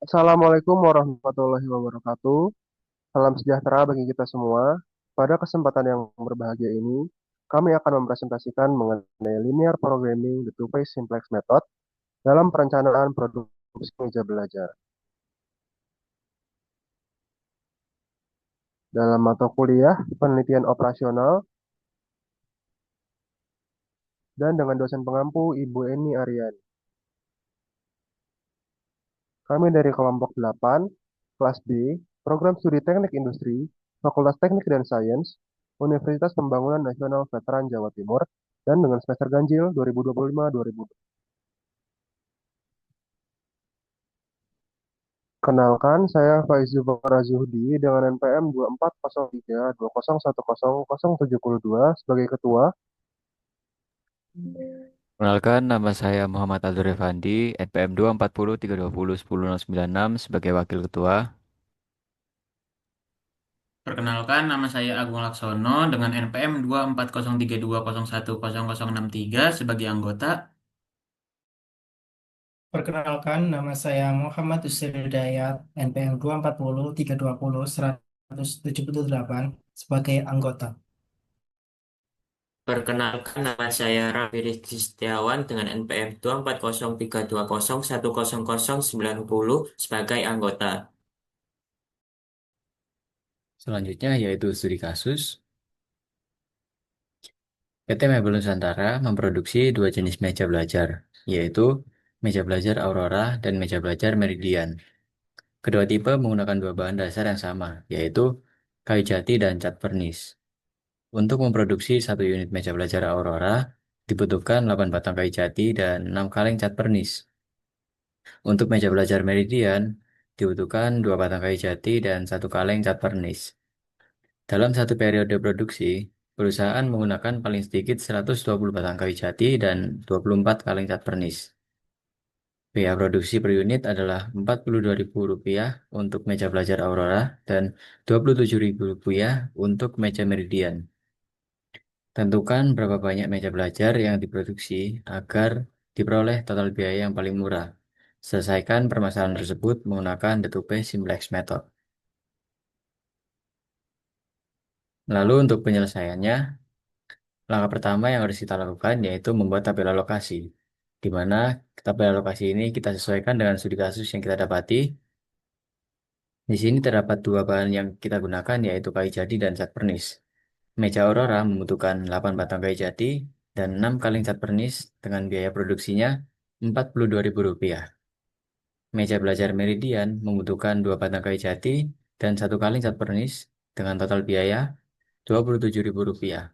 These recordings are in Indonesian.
Assalamualaikum warahmatullahi wabarakatuh. Salam sejahtera bagi kita semua. Pada kesempatan yang berbahagia ini, kami akan mempresentasikan mengenai linear programming the two-phase simplex method dalam perencanaan produksi meja belajar. Dalam mata kuliah penelitian operasional dan dengan dosen pengampu Ibu Eni Aryani. Kami dari kelompok 8, kelas B, program studi teknik industri, Fakultas Teknik dan Sains, Universitas Pembangunan Nasional Veteran Jawa Timur, dan dengan semester ganjil 2025-2026. Kenalkan, saya Faizu Bakara Zuhdi dengan NPM 240320101072 sebagai ketua. Kenalkan, nama saya Muhammad Aldur Effandi, NPM 240 320 10 9 6 sebagai Wakil Ketua. Perkenalkan, nama saya Agung Laksono dengan NPM 24032010063 sebagai anggota. Perkenalkan, nama saya Muhammad Yusril Hidayat, NPM 240 320 178 sebagai anggota. Perkenalkan, nama saya Raffi Rizky Setiawan dengan NPM 24032010090 sebagai anggota. Selanjutnya yaitu studi kasus. PT Mebel Nusantara memproduksi dua jenis meja belajar, yaitu meja belajar Aurora dan meja belajar Meridian. Kedua tipe menggunakan dua bahan dasar yang sama, yaitu kayu jati dan cat vernis. Untuk memproduksi satu unit meja belajar Aurora, dibutuhkan 8 batang kayu jati dan 6 kaleng cat vernis. Untuk meja belajar Meridian, dibutuhkan 2 batang kayu jati dan satu kaleng cat vernis. Dalam satu periode produksi, perusahaan menggunakan paling sedikit 120 batang kayu jati dan 24 kaleng cat vernis. Biaya produksi per unit adalah Rp42.000 untuk meja belajar Aurora dan Rp27.000 untuk meja Meridian. Tentukan berapa banyak meja belajar yang diproduksi agar diperoleh total biaya yang paling murah. Selesaikan permasalahan tersebut menggunakan the two-phase simplex method. Lalu untuk penyelesaiannya, langkah pertama yang harus kita lakukan yaitu membuat tabel alokasi, di mana tabel alokasi ini kita sesuaikan dengan studi kasus yang kita dapati. Di sini terdapat dua bahan yang kita gunakan yaitu kayu jati dan cat vernis. Meja Aurora membutuhkan 8 batang kayu jati dan 6 kaleng cat vernis dengan biaya produksinya Rp42.000. Meja belajar Meridian membutuhkan 2 batang kayu jati dan satu kaleng cat vernis dengan total biaya Rp27.000.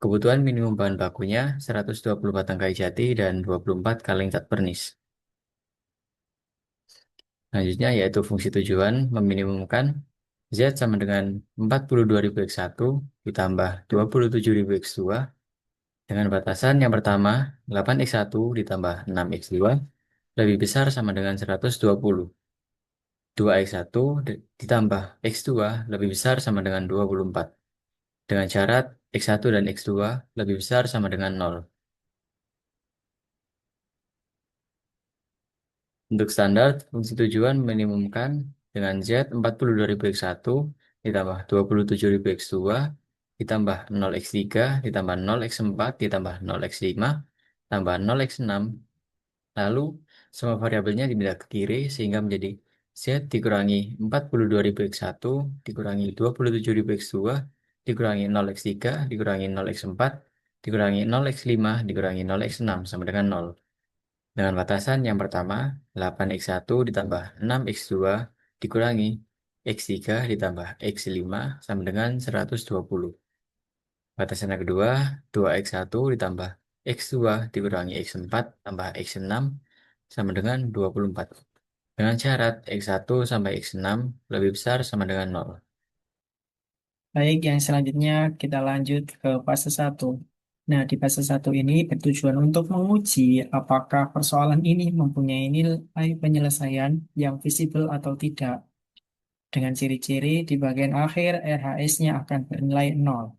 Kebutuhan minimum bahan bakunya 120 batang kayu jati dan 24 kaleng cat vernis. Selanjutnya yaitu fungsi tujuan meminimumkan Z sama dengan 42.000x1 ditambah 27.000x2 dengan batasan yang pertama 8x1 ditambah 6x2 lebih besar sama dengan 120. 2x1 ditambah x2 lebih besar sama dengan 24. Dengan syarat x1 dan x2 lebih besar sama dengan 0. Untuk standar, fungsi tujuan minimumkan dengan Z 42.000x1 ditambah 27.000x2 ditambah 0x3 ditambah 0x4 ditambah 0x5 tambah 0x6. Lalu, semua variabelnya dipindah ke kiri sehingga menjadi Z dikurangi 42.000x1 dikurangi 27.000x2 dikurangi 0x3 dikurangi 0x4 dikurangi 0x5 dikurangi 0x6 sama dengan 0. Dengan batasan yang pertama, 8x1 ditambah 6x2 dikurangi x3 ditambah x5 sama dengan 120. Batasan yang kedua, 2x1 ditambah x2 dikurangi x4 tambah x6 sama dengan 24. Dengan syarat x1 sampai x6 lebih besar sama dengan 0. Baik, yang selanjutnya kita lanjut ke fase satu. Nah, di fase satu ini bertujuan untuk menguji apakah persoalan ini mempunyai nilai penyelesaian yang visible atau tidak. Dengan ciri-ciri di bagian akhir RHS-nya akan bernilai 0.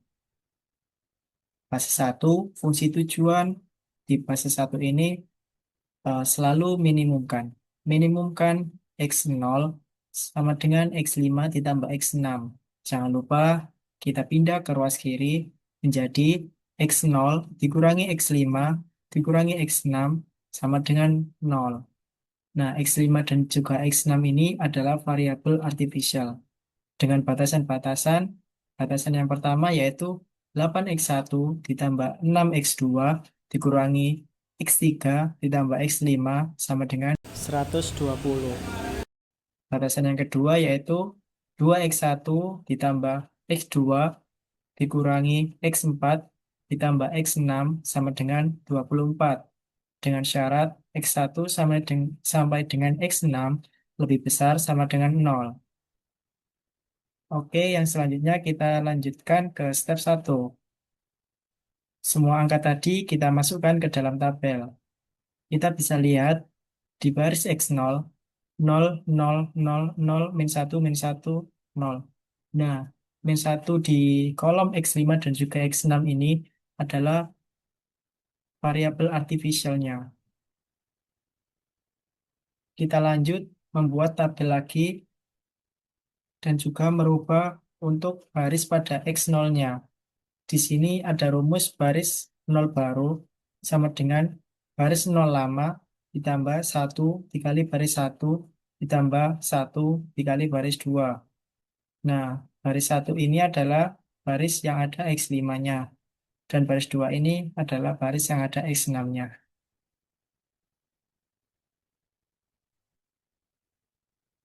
Fase satu, fungsi tujuan di fase satu ini selalu minimumkan. Minimumkan X0 sama dengan X5 ditambah X6. Jangan lupa kita pindah ke ruas kiri menjadi X0 dikurangi X5 dikurangi X6 sama dengan 0. Nah, X5 dan juga X6 ini adalah variabel artifisial dengan batasan-batasan. Batasan yang pertama yaitu 8X1 ditambah 6X2 dikurangi X3 ditambah X5 sama dengan 120. Batasan yang kedua yaitu 2X1 ditambah X2 dikurangi X4 ditambah X6 sama dengan 24. Dengan syarat X1 sampai dengan X6 lebih besar sama dengan 0. Oke, yang selanjutnya kita lanjutkan ke step 1. Semua angka tadi kita masukkan ke dalam tabel. Kita bisa lihat di baris X0, 0, 0, 0, 0, min 1, min 1, 0. Nah, min 1 di kolom X5 dan juga X6 ini adalah variabel artifisialnya. Kita lanjut membuat tabel lagi dan juga merubah untuk baris pada X0-nya. Di sini ada rumus baris 0 baru sama dengan baris 0 lama ditambah 1 dikali baris 1 ditambah 1 dikali baris 2. Nah, baris 1 ini adalah baris yang ada X5-nya. Dan baris 2 ini adalah baris yang ada X6-nya.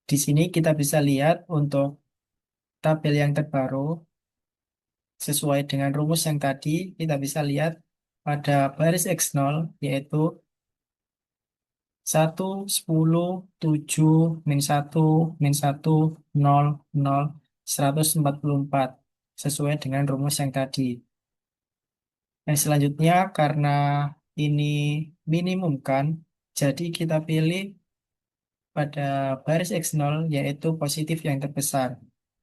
Di sini kita bisa lihat untuk tabel yang terbaru sesuai dengan rumus yang tadi, kita bisa lihat pada baris X0 yaitu 1, 10, 7, min 1, min 1, 0, 0, 144 sesuai dengan rumus yang tadi. Yang selanjutnya karena ini minimum kan, jadi kita pilih pada baris X0 yaitu positif yang terbesar.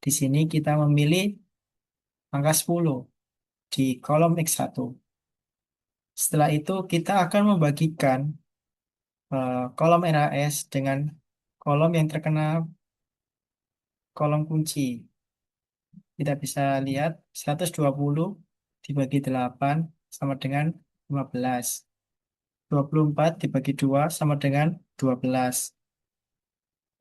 Di sini kita memilih angka 10 di kolom X1. Setelah itu kita akan membagikan kolom RAS dengan kolom yang terkena kolom kunci. Kita bisa lihat 120 dibagi 8 sama dengan 15. 24 dibagi 2 sama dengan 12.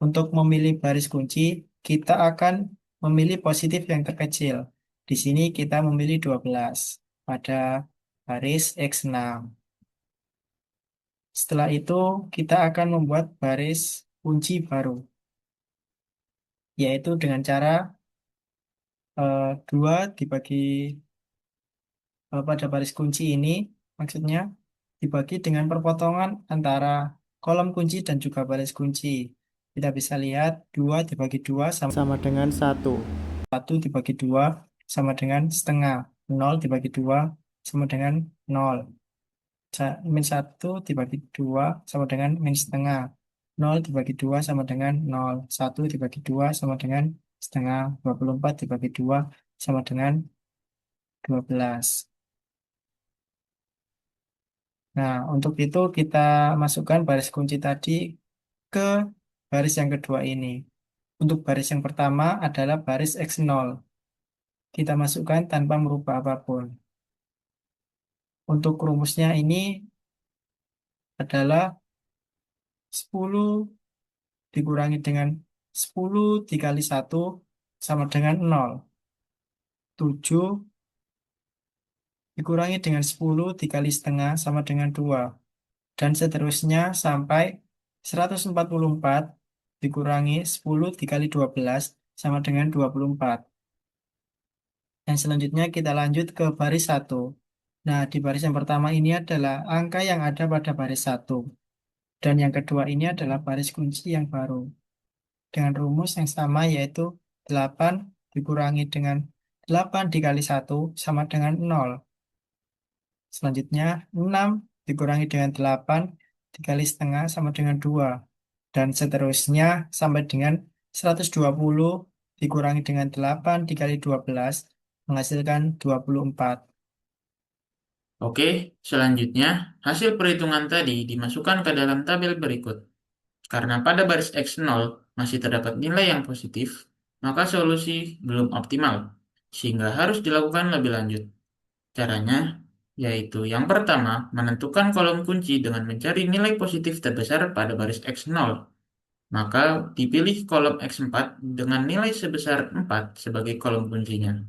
Untuk memilih baris kunci, kita akan memilih positif yang terkecil. Di sini kita memilih 12 pada baris X6. Setelah itu, kita akan membuat baris kunci baru, yaitu dengan cara 2 dibagi pada baris kunci ini, maksudnya dibagi dengan perpotongan antara kolom kunci dan juga baris kunci. Kita bisa lihat 2 dibagi 2 sama dengan 1. 1 dibagi 2 sama dengan setengah. 0 dibagi 2 sama dengan 0. Min 1 dibagi 2 sama dengan min setengah. 0 dibagi 2 sama dengan 0. 1 dibagi 2 sama dengan setengah. 24 dibagi 2 sama dengan 12. Nah, untuk itu kita masukkan baris kunci tadi ke baris yang kedua ini. Untuk baris yang pertama adalah baris X0. Kita masukkan tanpa merubah apapun. Untuk rumusnya ini adalah 10 dikurangi dengan 10 dikali 1 sama dengan 0. 7 dikurangi dengan 10 dikali setengah sama dengan 2. Dan seterusnya sampai 144 dikurangi 10 dikali 12 sama dengan 24. Yang selanjutnya kita lanjut ke baris 1. Nah, di baris yang pertama ini adalah angka yang ada pada baris 1. Dan yang kedua ini adalah baris kunci yang baru. Dengan rumus yang sama yaitu 8 dikurangi dengan 8 dikali 1 sama dengan 0. Selanjutnya 6 dikurangi dengan 8 dikali setengah sama dengan 2. Dan seterusnya sampai dengan 120 dikurangi dengan 8 dikali 12 menghasilkan 24. Oke, selanjutnya hasil perhitungan tadi dimasukkan ke dalam tabel berikut. Karena pada baris X0 masih terdapat nilai yang positif, maka solusi belum optimal, sehingga harus dilakukan lebih lanjut. Caranya yaitu yang pertama, menentukan kolom kunci dengan mencari nilai positif terbesar pada baris X0. Maka dipilih kolom X4 dengan nilai sebesar 4 sebagai kolom kuncinya.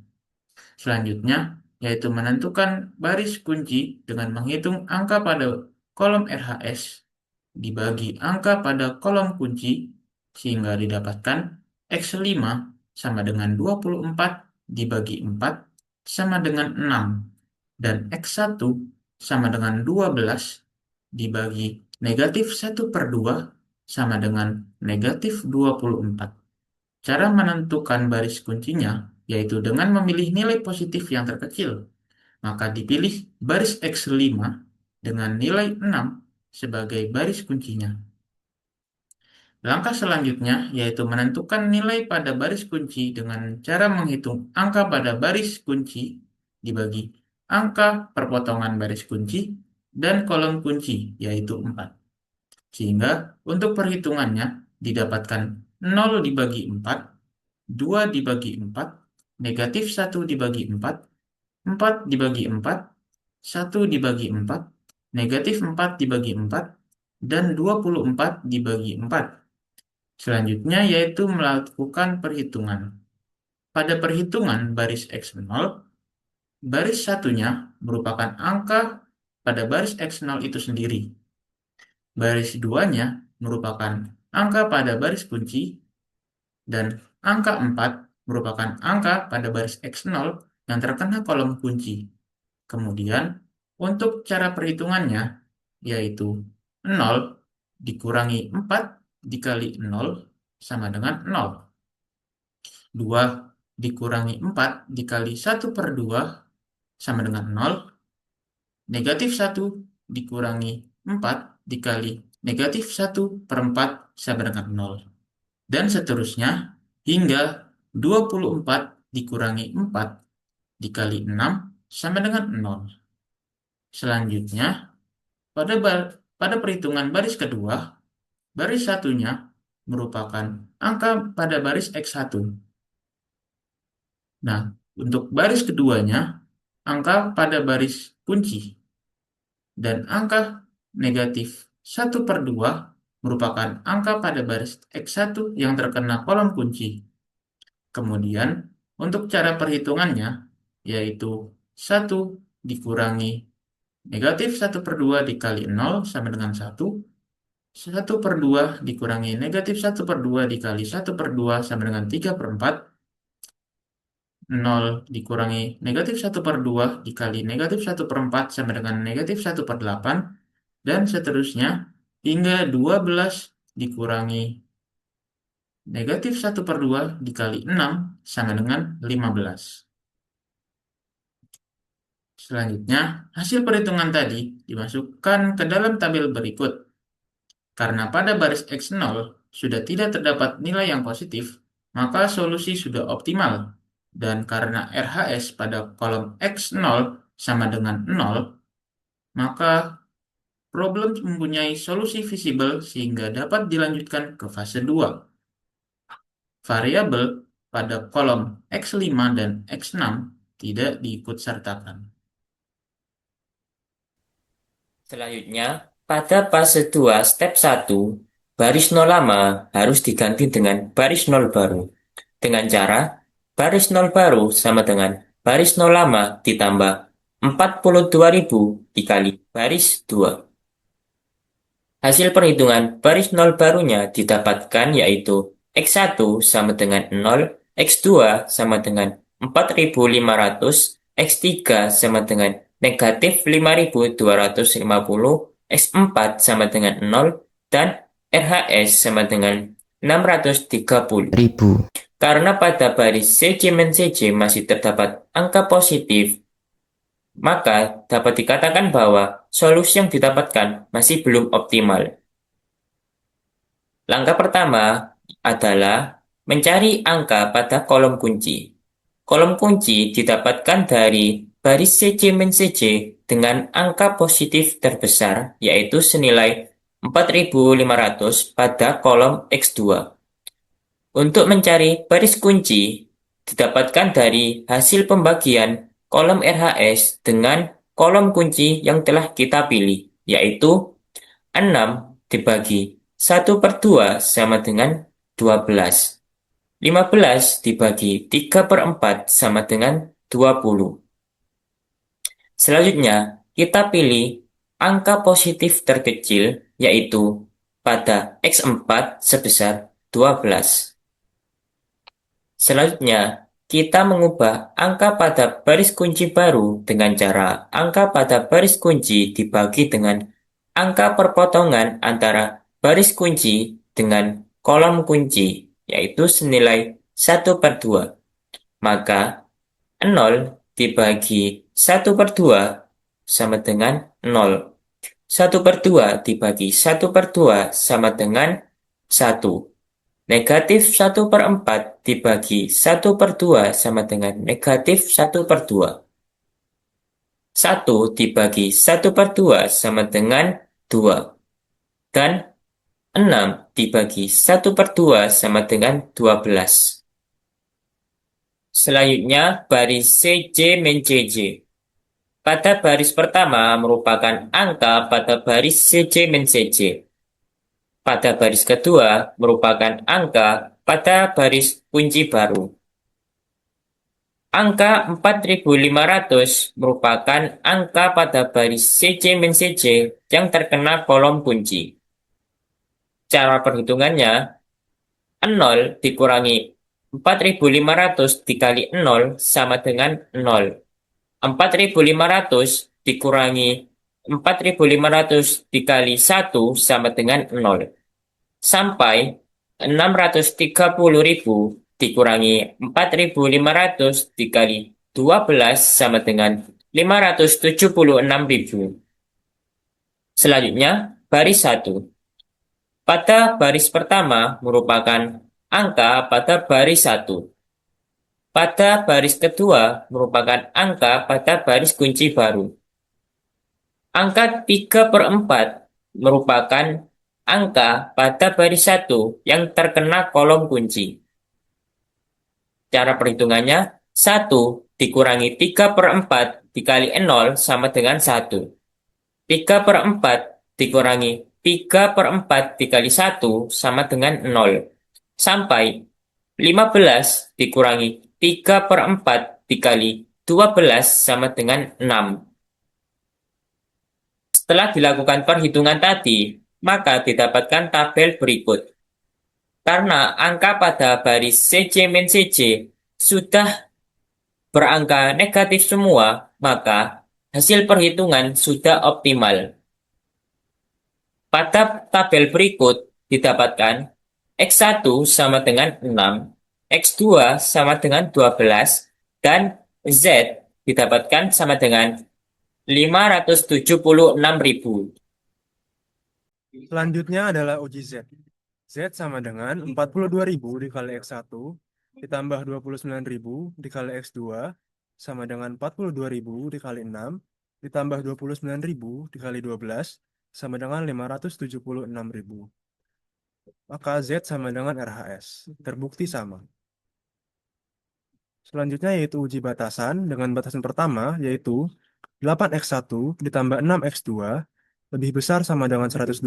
Selanjutnya, yaitu menentukan baris kunci dengan menghitung angka pada kolom RHS dibagi angka pada kolom kunci sehingga didapatkan X5 sama dengan 24 dibagi 4 sama dengan 6 dan X1 sama dengan 12 dibagi negatif 1/2 sama dengan negatif 24. Cara menentukan baris kuncinya yaitu dengan memilih nilai positif yang terkecil. Maka dipilih baris X5 dengan nilai 6 sebagai baris kuncinya. Langkah selanjutnya yaitu menentukan nilai pada baris kunci dengan cara menghitung angka pada baris kunci dibagi angka perpotongan baris kunci dan kolom kunci yaitu 4. Sehingga untuk perhitungannya didapatkan 0 dibagi 4, 2 dibagi 4, negatif 1 dibagi 4, 4 dibagi 4, 1 dibagi 4, negatif 4 dibagi 4, dan 24 dibagi 4. Selanjutnya yaitu melakukan perhitungan. Pada perhitungan baris X0, baris satunya merupakan angka pada baris X0 itu sendiri. Baris duanya merupakan angka pada baris kunci, dan angka 4 merupakan angka pada baris X0 yang terkena kolom kunci. Kemudian, untuk cara perhitungannya, yaitu 0 dikurangi 4 dikali 0 sama dengan 0. 2 dikurangi 4 dikali 1/2 sama dengan 0. Negatif 1 dikurangi 4 dikali negatif 1/4 sama dengan 0. Dan seterusnya hingga 24 dikurangi 4 dikali 6 sama dengan 0. Selanjutnya, pada perhitungan baris kedua, baris satunya merupakan angka pada baris X1. Nah, untuk baris keduanya, angka pada baris kunci. Dan angka negatif 1/2 merupakan angka pada baris X1 yang terkena kolom kunci. Kemudian, untuk cara perhitungannya, yaitu 1 dikurangi negatif 1/2 dikali 0 sama dengan 1. 1/2 dikurangi negatif 1/2 dikali 1/2 sama dengan 3/4. 0 dikurangi negatif 1/2 dikali negatif 1/4 sama dengan negatif 1/8. Dan seterusnya hingga 12 dikurangi negatif 1/2 dikali 6 sama dengan 15. Selanjutnya, hasil perhitungan tadi dimasukkan ke dalam tabel berikut. Karena pada baris X0 sudah tidak terdapat nilai yang positif, maka solusi sudah optimal. Dan karena RHS pada kolom X0 sama dengan 0, maka problem mempunyai solusi visible sehingga dapat dilanjutkan ke fase 2. Variabel pada kolom X5 dan X6 tidak diikutsertakan. Selanjutnya, pada fase 2 step 1, baris 0 lama harus diganti dengan baris 0 baru. Dengan cara, baris 0 baru sama dengan baris 0 lama ditambah 42.000 dikali baris 2. Hasil perhitungan baris 0 barunya didapatkan yaitu X1 sama dengan 0, X2 sama dengan 4.500, X3 sama dengan negatif 5.250, X4 sama dengan 0, dan RHS sama dengan 630.000. Karena pada baris CJ-CJ masih terdapat angka positif, maka dapat dikatakan bahwa solusi yang didapatkan masih belum optimal. Langkah pertama adalah mencari angka pada kolom kunci. Kolom kunci didapatkan dari baris CJ-CJ dengan angka positif terbesar, yaitu senilai 4.500 pada kolom X2. Untuk mencari baris kunci, didapatkan dari hasil pembagian kolom RHS dengan kolom kunci yang telah kita pilih, yaitu 6 dibagi 1/2 sama dengan 12. 15 dibagi 3/4 sama dengan 20. Selanjutnya, kita pilih angka positif terkecil, yaitu pada X4 sebesar 12. Selanjutnya, kita mengubah angka pada baris kunci baru dengan cara angka pada baris kunci dibagi dengan angka perpotongan antara baris kunci dengan kolom kunci, yaitu senilai 1/2. Maka 0 dibagi 1/2 sama dengan 0. 1/2 dibagi 1/2 sama dengan 1. Negatif 1/4 dibagi 1/2 sama dengan negatif 1/2. 1 dibagi 1/2 sama dengan 2. Dan 6 dibagi 1/2 sama dengan 12. Selanjutnya, baris CJ min CJ. Pada baris pertama merupakan angka pada baris CJ min CJ. Pada baris kedua merupakan angka pada baris kunci baru. Angka 4.500 merupakan angka pada baris CJ min CJ yang terkena kolom kunci. Cara perhitungannya, 0 dikurangi 4.500 dikali 0 sama dengan 0. 4.500 dikurangi 4.500 dikali 1 sama dengan 0. Sampai 630.000 dikurangi 4.500 dikali 12 sama dengan 576.000. Selanjutnya, baris 1. Pada baris pertama merupakan angka pada baris 1. Pada baris kedua merupakan angka pada baris kunci baru. Angka 3/4 merupakan angka pada baris 1 yang terkena kolom kunci. Cara perhitungannya, 1 dikurangi 3/4 dikali 0 sama dengan 1. 3/4 dikurangi 3/4 dikali 1 sama dengan 0. Sampai 15 dikurangi 3/4 dikali 12 sama dengan 6. Setelah dilakukan perhitungan tadi, maka didapatkan tabel berikut. Karena angka pada baris CJ min CJ sudah berangka negatif semua, maka hasil perhitungan sudah optimal. Pada tabel berikut didapatkan X1 sama dengan 6, X2 sama dengan 12, dan Z didapatkan sama dengan 576.000. Selanjutnya adalah uji Z. Z sama dengan 42.000 dikali X1 ditambah 29.000 dikali X2 sama dengan 42.000 dikali 6 ditambah 29.000 dikali 12 sama dengan 576.000. Maka Z sama dengan RHS. Terbukti sama. Selanjutnya yaitu uji batasan dengan batasan pertama yaitu 8X1 ditambah 6X2 lebih besar sama dengan 120.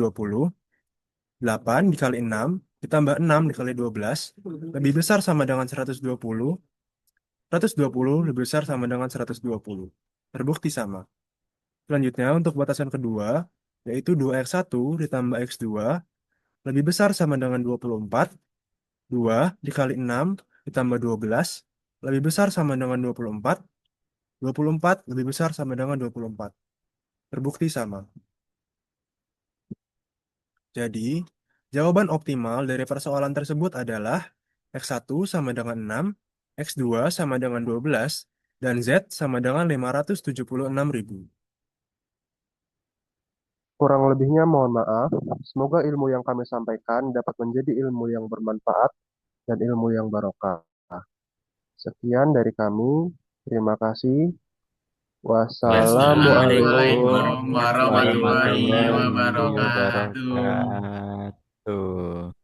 8 dikali 6 ditambah 6 dikali 12 lebih besar sama dengan 120. 120 lebih besar sama dengan 120. Terbukti sama. Selanjutnya untuk batasan kedua yaitu 2X1 ditambah X2 lebih besar sama dengan 24. 2 dikali 6 ditambah 12 lebih besar sama dengan 24. 24 lebih besar sama dengan 24. Terbukti sama. Jadi, jawaban optimal dari persoalan tersebut adalah X1 sama dengan 6, X2 sama dengan 12, dan Z sama dengan 576.000. Kurang lebihnya mohon maaf. Semoga ilmu yang kami sampaikan dapat menjadi ilmu yang bermanfaat dan ilmu yang barokah. Sekian dari kami. Terima kasih. Wassalamualaikum Wassalamualaikum warahmatullahi warahmatullahi wabarakatuh. wabarakatuh. wabarakatuh.